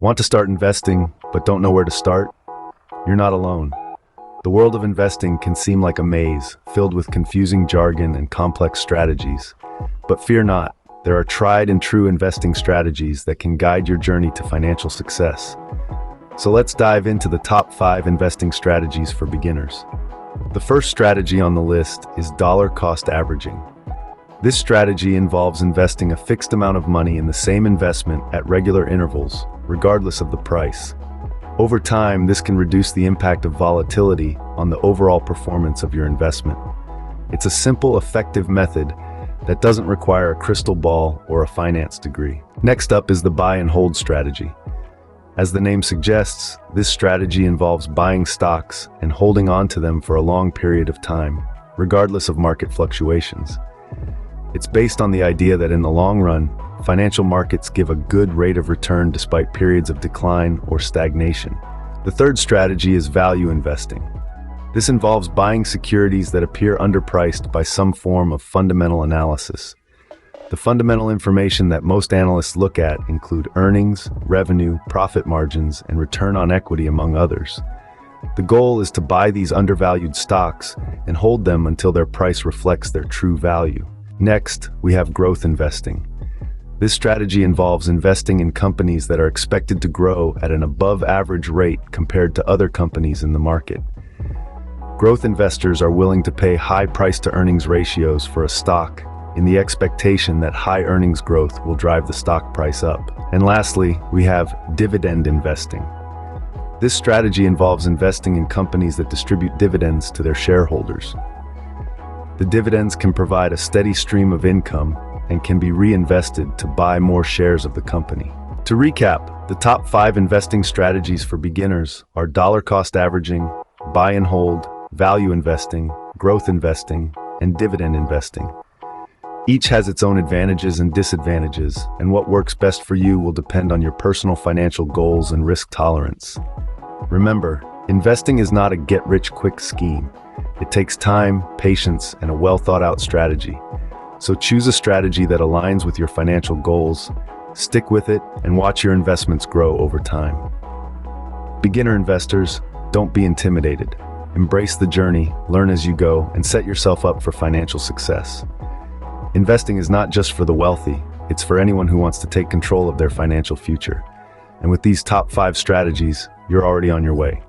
Want to start investing, but don't know where to start? You're not alone. The world of investing can seem like a maze, filled with confusing jargon and complex strategies. But fear not, there are tried and true investing strategies that can guide your journey to financial success. So let's dive into the top 5 investing strategies for beginners. The first strategy on the list is dollar cost averaging. This strategy involves investing a fixed amount of money in the same investment at regular intervals, regardless of the price. Over time, this can reduce the impact of volatility on the overall performance of your investment. It's a simple, effective method that doesn't require a crystal ball or a finance degree. Next up is the buy and hold strategy. As the name suggests, this strategy involves buying stocks and holding on to them for a long period of time, regardless of market fluctuations. It's based on the idea that in the long run, financial markets give a good rate of return despite periods of decline or stagnation. The third strategy is value investing. This involves buying securities that appear underpriced by some form of fundamental analysis. The fundamental information that most analysts look at include earnings, revenue, profit margins, and return on equity, among others. The goal is to buy these undervalued stocks and hold them until their price reflects their true value. Next, we have growth investing. This strategy involves investing in companies that are expected to grow at an above-average rate compared to other companies in the market. Growth investors are willing to pay high price-to-earnings ratios for a stock in the expectation that high earnings growth will drive the stock price up. And lastly, we have dividend investing. This strategy involves investing in companies that distribute dividends to their shareholders. The dividends can provide a steady stream of income and can be reinvested to buy more shares of the company. To recap, the top 5 investing strategies for beginners are dollar cost averaging, buy and hold, value investing, growth investing, and dividend investing. Each has its own advantages and disadvantages, and what works best for you will depend on your personal financial goals and risk tolerance. Remember, investing is not a get-rich-quick scheme. It takes time, patience, and a well-thought-out strategy. So choose a strategy that aligns with your financial goals, stick with it, and watch your investments grow over time. Beginner investors, don't be intimidated. Embrace the journey, learn as you go, and set yourself up for financial success. Investing is not just for the wealthy, it's for anyone who wants to take control of their financial future. And with these top 5 strategies, you're already on your way.